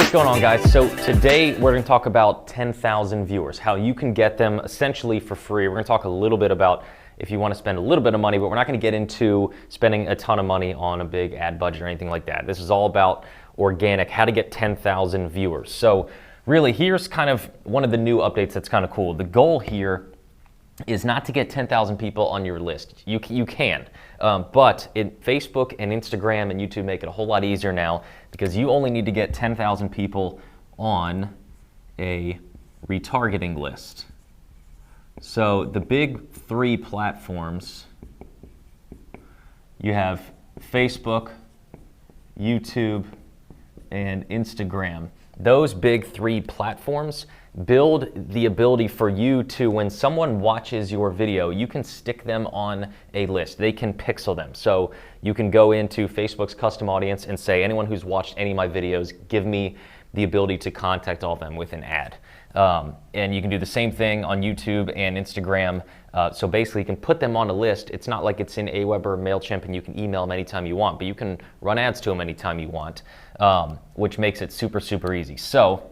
What's going on, guys? So today we're going to talk about 10,000 viewers, how you can get them essentially for free. We're going to talk a little bit about if you want to spend a little bit of money, but we're not going to get into spending a ton of money on a big ad budget or anything like that. This is all about organic, how to get 10,000 viewers. So really, here's kind of one of the new updates that's kind of cool. The goal here is not to get 10,000 people on your list. You can, but Facebook and Instagram and YouTube make it a whole lot easier now because you only need to get 10,000 people on a retargeting list. So the big three platforms, you have Facebook, YouTube, and Instagram. Those big three platforms build the ability for you to, when someone watches your video, you can stick them on a list. They can pixel them. So you can go into Facebook's custom audience and say, anyone who's watched any of my videos, give me the ability to contact all of them with an ad. And you can do the same thing on YouTube and Instagram. So basically you can put them on a list. It's not like it's in Aweber or MailChimp and you can email them anytime you want, but you can run ads to them anytime you want, which makes it super, super easy. So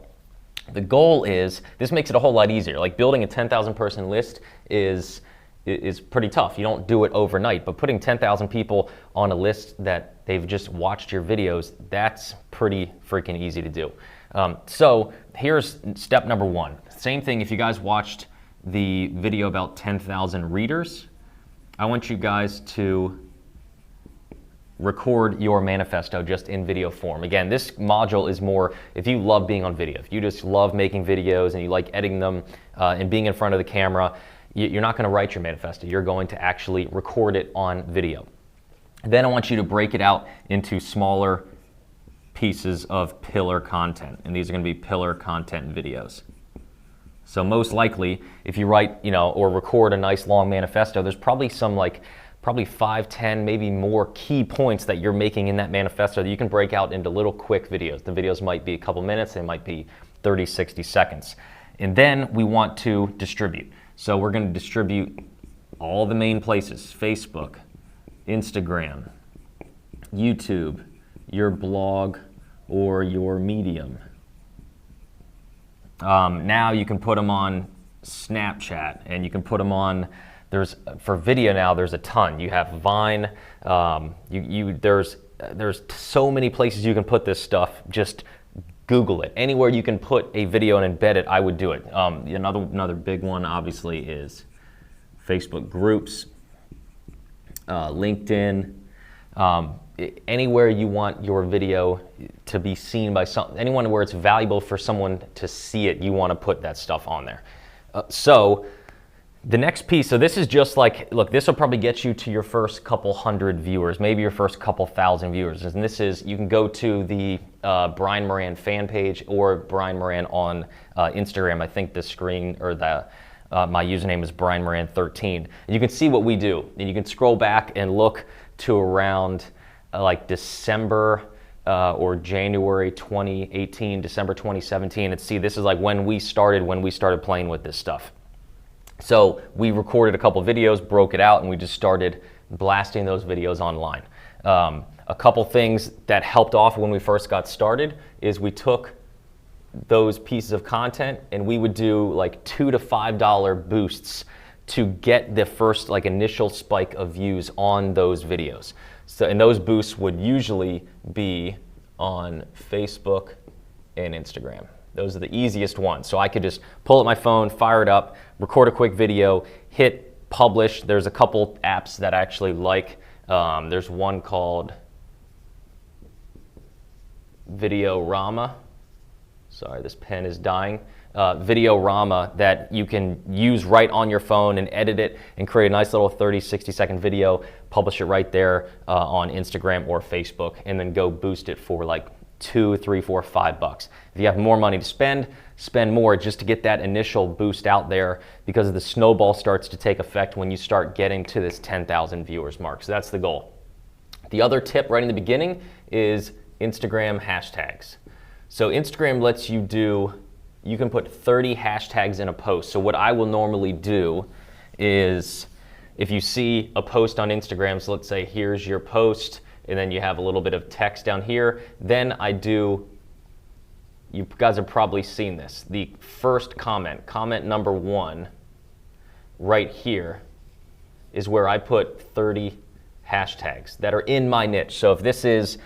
the goal is, this makes it a whole lot easier. Like building a 10,000 person list is pretty tough. You don't do it overnight, but putting 10,000 people on a list that they've just watched your videos, that's pretty freaking easy to do. So here's step number one. Same thing, if you guys watched the video about 10,000 readers, I want you guys to record your manifesto just in video form. Again, this module is more if you love being on video, if you just love making videos and you like editing them and being in front of the camera, you're not going to write your manifesto. You're going to actually record it on video. Then I want you to break it out into smaller pieces of pillar content, and these are going to be pillar content videos. So most likely, if you write, or record a nice long manifesto, there's probably some probably 5, 10, maybe more key points that you're making in that manifesto that you can break out into little quick videos. The videos might be a couple minutes, they might be 30, 60 seconds. And then we want to distribute. So we're going to distribute all the main places: Facebook, Instagram, YouTube, your blog, or your Medium. Now you can put them on Snapchat, and you can put them on, for video now, there's a ton. You have Vine, there's so many places you can put this stuff. Just Google it. Anywhere you can put a video and embed it, I would do it. Another big one obviously is Facebook groups, LinkedIn, anywhere you want your video to be seen by anyone where it's valuable for someone to see it, you want to put that stuff on there. So the next piece, so this is just like, look, this will probably get you to your first couple hundred viewers, maybe your first couple thousand viewers. And this is, you can go to the Brian Moran fan page or Brian Moran on Instagram. I think the screen or my username is Brian Moran 13. And you can see what we do. And you can scroll back and look to around like December or January 2018, December 2017, and see this is like when we started playing with this stuff. So we recorded a couple videos, broke it out, and we just started blasting those videos online. A couple things that helped off when we first got started is we took those pieces of content and we would do like $2 to $5 boosts to get the first initial spike of views on those videos. So, and those boosts would usually be on Facebook and Instagram. Those are the easiest ones. So I could just pull up my phone, fire it up, record a quick video, hit publish. There's a couple apps that I actually like. There's one called Videorama. Sorry, this pen is dying. Videorama that you can use right on your phone and edit it and create a nice little 30, 60-second video, publish it right there on Instagram or Facebook, and then go boost it for like $2, $3, $4, $5. If you have more money to spend more just to get that initial boost out there, because the snowball starts to take effect when you start getting to this 10,000 viewers mark. So that's the goal. The other tip right in the beginning is Instagram hashtags. So Instagram lets you can put 30 hashtags in a post. So what I will normally do is, if you see a post on Instagram, so let's say here's your post, and then you have a little bit of text down here, then I do you guys have probably seen this. The first comment, comment number 1, right here, is where I put 30 hashtags that are in my niche. So if this is,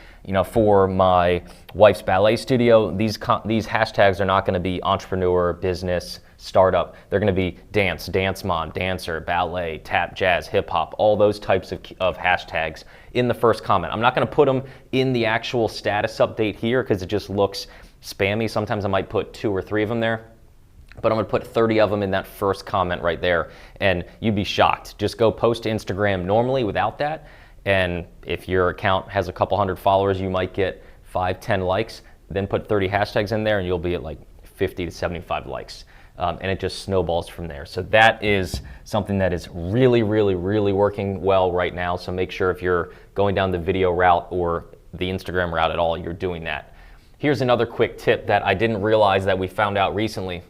for my wife's ballet studio, these hashtags are not going to be entrepreneur, business, startup. They're going to be dance, dance mom, dancer, ballet, tap, jazz, hip hop, all those types of hashtags in the first comment. I'm not going to put them in the actual status update here because it just looks spammy. Sometimes I might put 2 or 3 of them there, but I'm going to put 30 of them in that first comment right there, and you'd be shocked. Just go post to Instagram normally without that, and if your account has a couple hundred followers, you might get 5, 10 likes. Then put 30 hashtags in there, and you'll be at like 50 to 75 likes. And it just snowballs from there. So that is something that is really, really, really working well right now. So make sure if you're going down the video route or the Instagram route at all, you're doing that. Here's another quick tip that I didn't realize that we found out recently,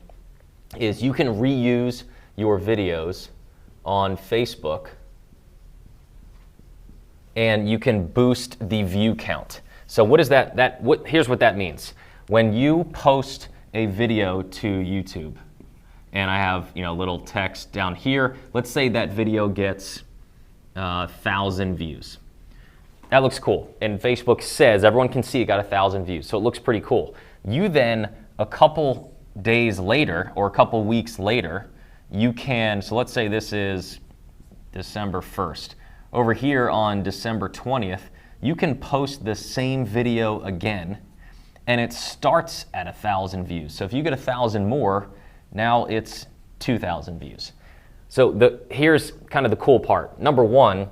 is you can reuse your videos on Facebook, and you can boost the view count. So what is that? Here's what that means. When you post a video to YouTube, and I have little text down here. Let's say that video gets 1,000 views. That looks cool. And Facebook says everyone can see it got 1,000 views. So it looks pretty cool. You then, a couple days later or a couple weeks later, you can, so let's say this is December 1st. Over here on December 20th, you can post the same video again, and it starts at 1,000 views. So if you get 1,000 more, now it's 2,000 views. So here's kind of the cool part. Number 1,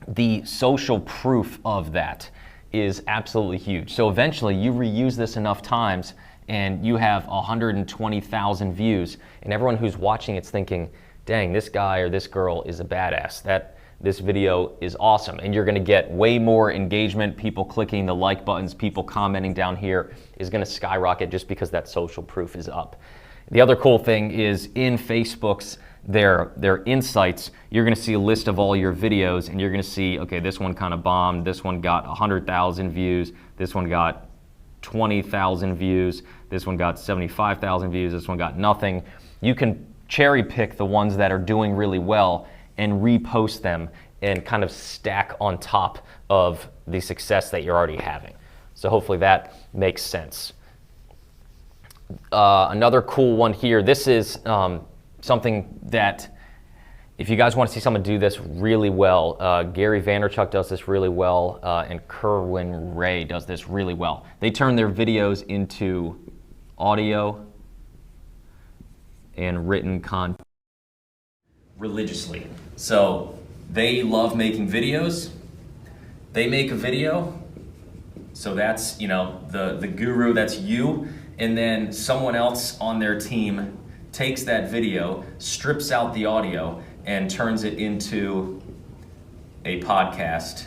the social proof of that is absolutely huge. So eventually you reuse this enough times and you have 120,000 views, and everyone who's watching it's thinking, dang, this guy or this girl is a badass. This video is awesome, and you're gonna get way more engagement, people clicking the like buttons, people commenting down here is gonna skyrocket just because that social proof is up. The other cool thing is in Facebook's, their insights, you're gonna see a list of all your videos, and you're gonna see, okay, this one kind of bombed, this one got 100,000 views, this one got 20,000 views, this one got 75,000 views, this one got nothing. You can cherry pick the ones that are doing really well and repost them and kind of stack on top of the success that you're already having. So hopefully that makes sense. Another cool one here. This is something that, if you guys want to see someone do this really well, Gary Vaynerchuk does this really well, and Kerwin Ray does this really well. They turn their videos into audio and written content religiously. So they love making videos. They make a video. So that's, the guru, that's you. And then someone else on their team takes that video, strips out the audio, and turns it into a podcast,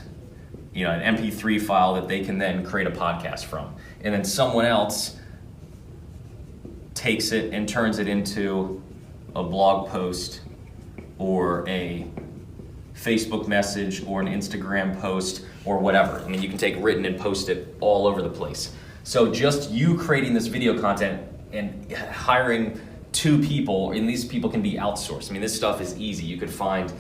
an MP3 file that they can then create a podcast from. And then someone else takes it and turns it into a blog post or a Facebook message or an Instagram post or whatever. I mean, you can take written and post it all over the place. So just you creating this video content and hiring 2 people, and these people can be outsourced. I mean, this stuff is easy. You could find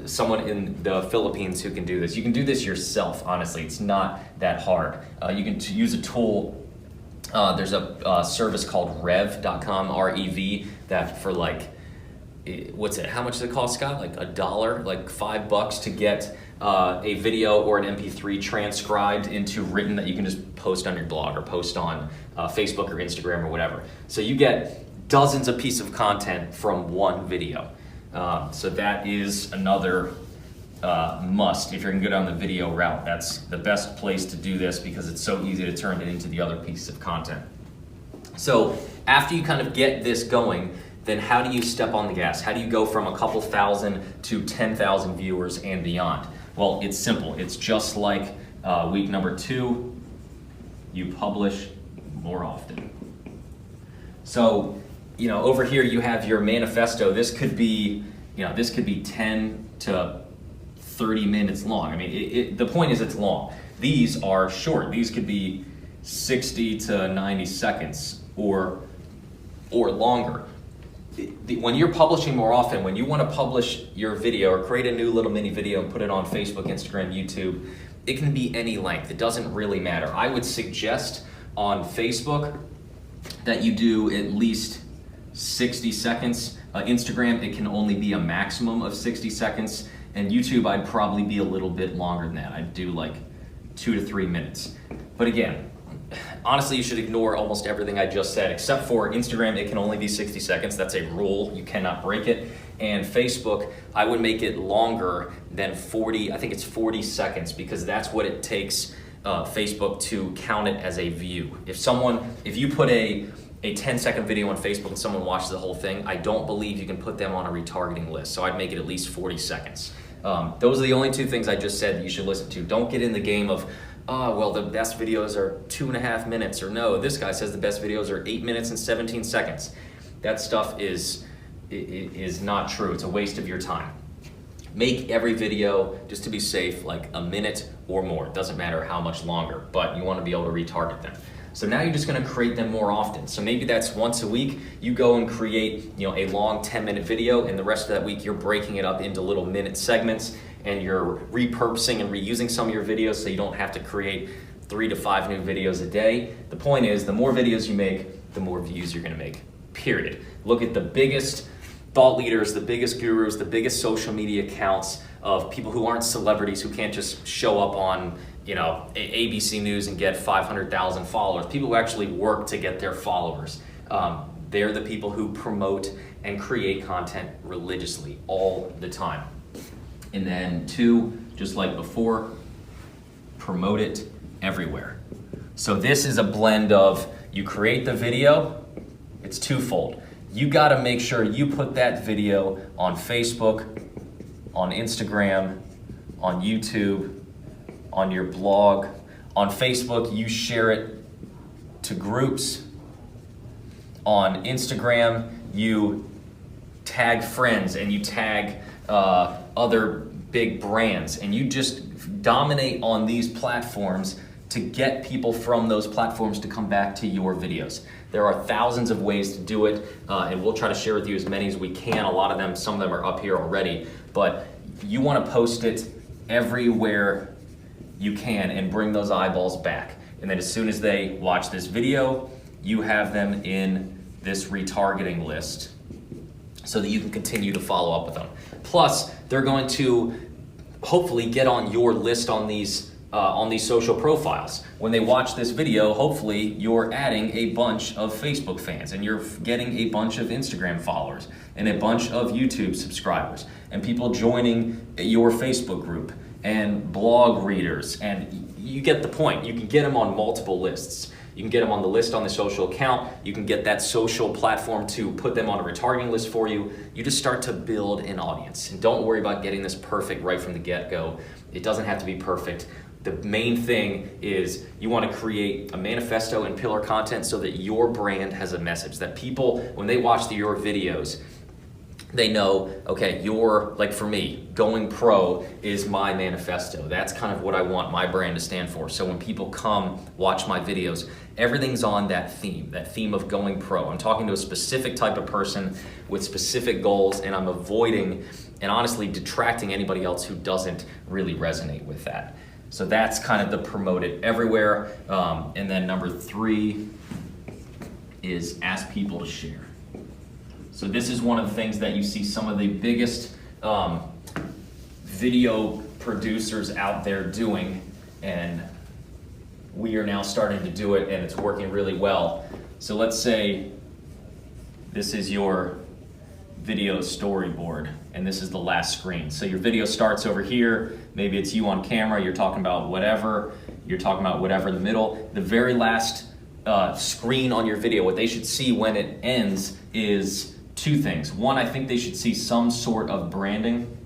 someone in the Philippines who can do this. You can do this yourself, honestly. It's not that hard. You can use a tool. There's a service called rev.com, R-E-V, that for like, what's it? How much does it cost, Scott? Like $1, like $5 to get a video or an MP3 transcribed into written that you can just post on your blog or post on Facebook or Instagram or whatever. So you get dozens of pieces of content from one video. So that is another must if you're gonna go down the video route. That's the best place to do this because it's so easy to turn it into the other pieces of content. So after you kind of get this going, then how do you step on the gas? How do you go from a couple thousand to 10,000 viewers and beyond? Well, it's simple. It's just like week number 2, you publish more often. So, over here you have your manifesto. This could be, this could be 10 to 30 minutes long. I mean, the point is it's long. These are short. These could be 60 to 90 seconds or longer. When you're publishing more often, when you want to publish your video or create a new little mini video and put it on Facebook, Instagram, YouTube, it can be any length. It doesn't really matter. I would suggest on Facebook that you do at least 60 seconds. Instagram, it can only be a maximum of 60 seconds. And YouTube, I'd probably be a little bit longer than that. I'd do like 2 to 3 minutes. But again, honestly, you should ignore almost everything I just said, except for Instagram, it can only be 60 seconds. That's a rule. You cannot break it. And Facebook, I would make it longer than 40, I think it's 40 seconds, because that's what it takes Facebook to count it as a view. If you put a 10-second video on Facebook and someone watches the whole thing, I don't believe you can put them on a retargeting list. So I'd make it at least 40 seconds. Those are the only 2 things I just said that you should listen to. Don't get in the game of, well, the best videos are 2.5 minutes, or no, this guy says the best videos are 8 minutes and 17 seconds. That stuff is not true. It's a waste of your time. Make every video, just to be safe, like a minute or more. It doesn't matter how much longer, but you want to be able to retarget them. So now you're just going to create them more often. So maybe that's once a week. You go and create, a long 10-minute video, and the rest of that week you're breaking it up into little minute segments, and you're repurposing and reusing some of your videos so you don't have to create 3 to 5 new videos a day. The point is, the more videos you make, the more views you're going to make, period. Look at the biggest thought leaders, the biggest gurus, the biggest social media accounts of people who aren't celebrities, who can't just show up on ABC News and get 500,000 followers. People who actually work to get their followers. They're the people who promote and create content religiously all the time. And then 2, just like before, promote it everywhere. So this is a blend of, you create the video, it's twofold. You gotta make sure you put that video on Facebook, on Instagram, on YouTube, on your blog. On Facebook, you share it to groups. On Instagram, you tag friends and you tag other big brands, and you just dominate on these platforms to get people from those platforms to come back to your videos. There are thousands of ways to do it, and we'll try to share with you as many as we can. A lot of them, some of them are up here already, but you want to post it everywhere you can and bring those eyeballs back. And then as soon as they watch this video, you have them in this retargeting list so that you can continue to follow up with them. Plus, they're going to hopefully get on your list on these social profiles. When they watch this video, hopefully you're adding a bunch of Facebook fans, and you're getting a bunch of Instagram followers, and a bunch of YouTube subscribers, and people joining your Facebook group, and blog readers, and you get the point. You can get them on multiple lists. You can get them on the list on the social account. You can get that social platform to put them on a retargeting list for you. You just start to build an audience. And don't worry about getting this perfect right from the get-go. It doesn't have to be perfect. The main thing is you want to create a manifesto and pillar content so that your brand has a message, that people, when they watch your videos, they know, okay, like for me, going pro is my manifesto. That's kind of what I want my brand to stand for. So when people come watch my videos, everything's on that theme of going pro. I'm talking to a specific type of person with specific goals, and I'm avoiding and honestly detracting anybody else who doesn't really resonate with that. So that's kind of the promote it everywhere. And then number 3 is ask people to share. So this is one of the things that you see some of the biggest video producers out there doing, and we are now starting to do it, and it's working really well. So let's say this is your video storyboard, and this is the last screen. So your video starts over here, maybe it's you on camera, you're talking about whatever in the middle. The very last screen on your video, what they should see when it ends is 2 things. One, I think they should see some sort of branding.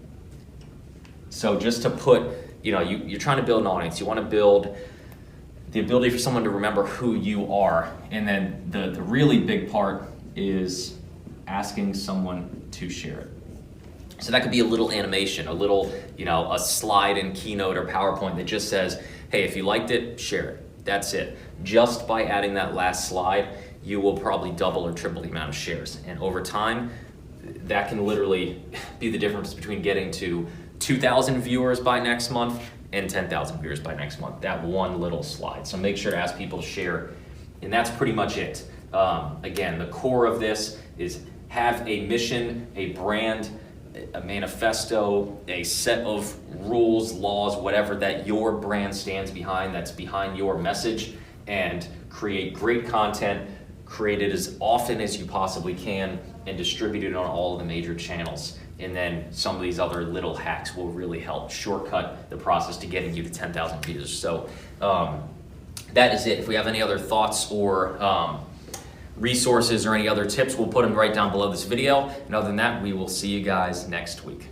So just to put, you're trying to build an audience. You want to build the ability for someone to remember who you are. And then the really big part is asking someone to share it. So that could be a little animation, a little, a slide in Keynote or PowerPoint that just says, hey, if you liked it, share it. That's it. Just by adding that last slide, you will probably double or triple the amount of shares. And over time, that can literally be the difference between getting to 2,000 viewers by next month and 10,000 viewers by next month. That one little slide. So make sure to ask people to share. And that's pretty much it. Again, the core of this is have a mission, a brand, a manifesto, a set of rules, laws, whatever that your brand stands behind, that's behind your message, and create great content, create it as often as you possibly can, and distribute it on all of the major channels. And then some of these other little hacks will really help shortcut the process to getting you to 10,000 views. So that is it. If we have any other thoughts or resources or any other tips, we'll put them right down below this video. And other than that, we will see you guys next week.